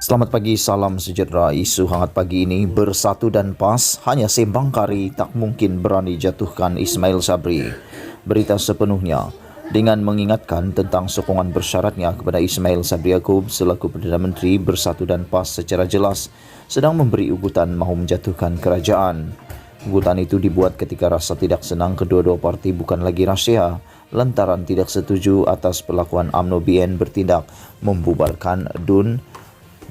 Selamat pagi, salam sejahtera. Isu hangat pagi ini, Bersatu dan PAS hanya sembang kari tak mungkin berani jatuhkan Ismail Sabri. Berita sepenuhnya dengan mengingatkan tentang sokongan bersyaratnya kepada Ismail Sabri Yaakob selaku Perdana Menteri, Bersatu dan PAS secara jelas sedang memberi ugutan mahu menjatuhkan kerajaan. Ugutan itu dibuat ketika rasa tidak senang kedua-dua parti bukan lagi rahsia lantaran tidak setuju atas perlakuan UMNO BN bertindak membubarkan DUN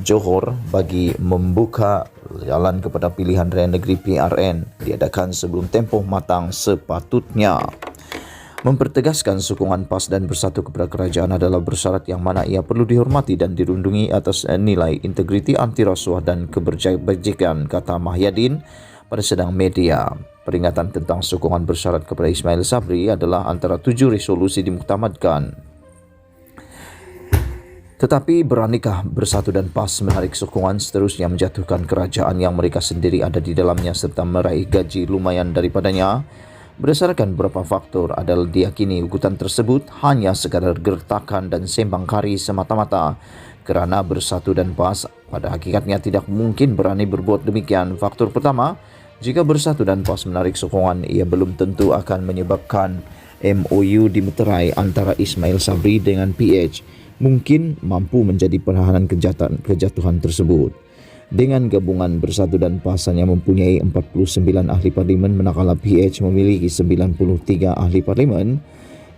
Johor bagi membuka jalan kepada pilihan raya negeri PRN diadakan sebelum tempoh matang sepatutnya. Mempertegaskan sokongan PAS dan Bersatu kepada kerajaan adalah bersyarat yang mana ia perlu dihormati dan dirundungi atas nilai integriti anti rasuah dan kebajikan, kata Mahyadin pada sedang media. Peringatan tentang sokongan bersyarat kepada Ismail Sabri adalah antara 7 resolusi dimuktamadkan. Tetapi beranikah Bersatu dan PAS menarik sokongan seterusnya menjatuhkan kerajaan yang mereka sendiri ada di dalamnya serta meraih gaji lumayan daripadanya? Berdasarkan beberapa faktor adalah diyakini ugutan tersebut hanya sekadar gertakan dan sembang kari semata-mata kerana Bersatu dan PAS pada hakikatnya tidak mungkin berani berbuat demikian. Faktor pertama, jika Bersatu dan PAS menarik sokongan, ia belum tentu akan menyebabkan MOU dimeterai antara Ismail Sabri dengan PH mungkin mampu menjadi penahanan kejatuhan tersebut. Dengan gabungan Bersatu dan PAS hanya mempunyai 49 ahli parlimen manakala PH memiliki 93 ahli parlimen,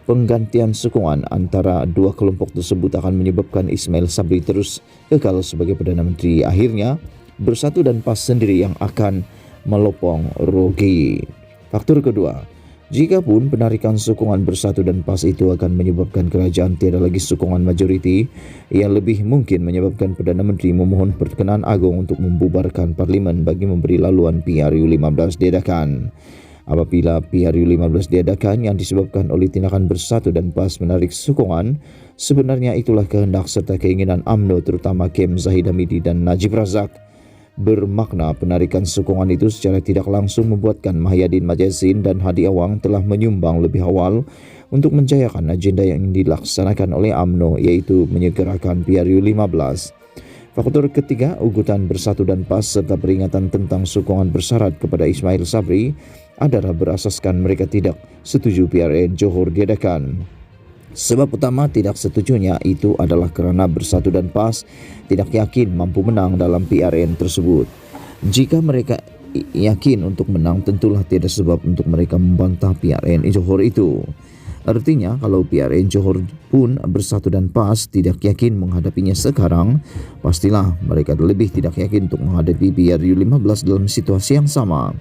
penggantian sokongan antara dua kelompok tersebut akan menyebabkan Ismail Sabri terus kekal sebagai Perdana Menteri. Akhirnya, Bersatu dan PAS sendiri yang akan melopong rugi. Faktor kedua, jikapun penarikan sokongan Bersatu dan PAS itu akan menyebabkan kerajaan tiada lagi sokongan majoriti, ia lebih mungkin menyebabkan Perdana Menteri memohon perkenaan agung untuk membubarkan parlimen bagi memberi laluan PRU15 diadakan. Apabila PRU15 diadakan yang disebabkan oleh tindakan Bersatu dan PAS menarik sokongan, sebenarnya itulah kehendak serta keinginan UMNO terutama Kem Zahid Hamidi dan Najib Razak. Bermakna penarikan sokongan itu secara tidak langsung membuatkan Mahyadin Majazin dan Hadi Awang telah menyumbang lebih awal untuk menjayakan agenda yang dilaksanakan oleh UMNO, yaitu menyegerakan PRU15. Faktor ketiga, ugutan Bersatu dan PAS serta peringatan tentang sokongan bersyarat kepada Ismail Sabri adalah berasaskan mereka tidak setuju PRN Johor diadakan. Sebab utama tidak setujunya itu adalah kerana Bersatu dan PAS tidak yakin mampu menang dalam PRN tersebut. Jika mereka yakin untuk menang, tentulah tiada sebab untuk mereka membantah PRN Johor itu. Artinya, kalau PRN Johor pun Bersatu dan PAS tidak yakin menghadapinya sekarang, pastilah mereka lebih tidak yakin untuk menghadapi PRU15 dalam situasi yang sama.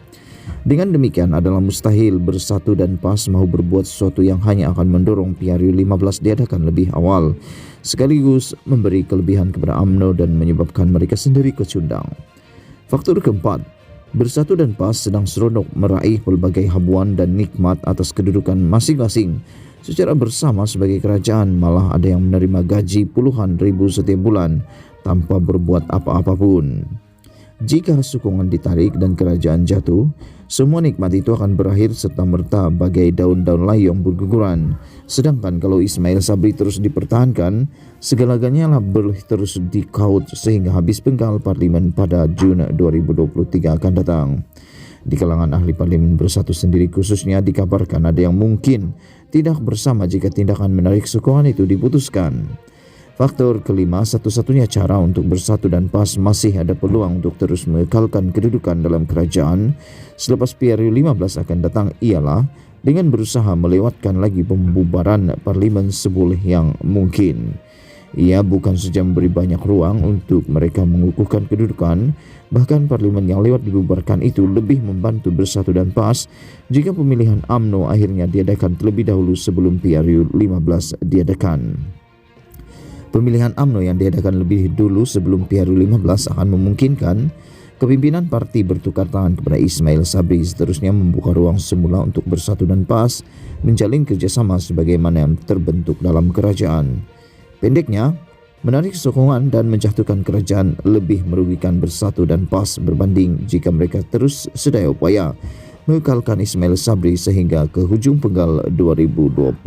Dengan demikian adalah mustahil Bersatu dan PAS mahu berbuat sesuatu yang hanya akan mendorong PRU15 diadakan lebih awal, sekaligus memberi kelebihan kepada UMNO dan menyebabkan mereka sendiri kecundang. Faktor keempat, Bersatu dan PAS sedang seronok meraih pelbagai habuan dan nikmat atas kedudukan masing-masing secara bersama sebagai kerajaan, malah ada yang menerima gaji puluhan ribu setiap bulan tanpa berbuat apa-apa pun. Jika sokongan ditarik dan kerajaan jatuh, semua nikmat itu akan berakhir serta merta bagai daun-daun layong berguguran. Sedangkan kalau Ismail Sabri terus dipertahankan, segala-galanya boleh terus dikaut sehingga habis penggal parlimen pada Jun 2023 akan datang. Di kalangan ahli parlimen Bersatu sendiri khususnya dikabarkan ada yang mungkin tidak bersama jika tindakan menarik sokongan itu diputuskan. Faktor kelima, satu-satunya cara untuk Bersatu dan PAS masih ada peluang untuk terus mengekalkan kedudukan dalam kerajaan selepas PRU15 akan datang ialah dengan berusaha melewatkan lagi pembubaran parlimen seboleh yang mungkin. Ia bukan saja memberi banyak ruang untuk mereka mengukuhkan kedudukan, bahkan parlimen yang lewat dibubarkan itu lebih membantu Bersatu dan PAS jika pemilihan UMNO akhirnya diadakan terlebih dahulu sebelum PRU15 diadakan. Pemilihan UMNO yang diadakan lebih dulu sebelum PRU15 akan memungkinkan kepimpinan parti bertukar tangan kepada Ismail Sabri, seterusnya membuka ruang semula untuk Bersatu dan PAS menjalin kerjasama sebagaimana yang terbentuk dalam kerajaan. Pendeknya, Menarik sokongan dan menjatuhkan kerajaan lebih merugikan Bersatu dan PAS berbanding jika mereka terus sedaya upaya mengekalkan Ismail Sabri sehingga ke hujung penggal 2023.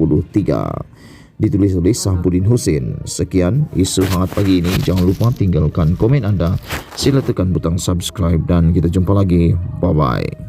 Ditulis oleh Sahbudin Husin. Sekian isu hangat pagi ini. Jangan lupa tinggalkan komen anda. Sila tekan butang subscribe dan kita jumpa lagi. Bye-bye.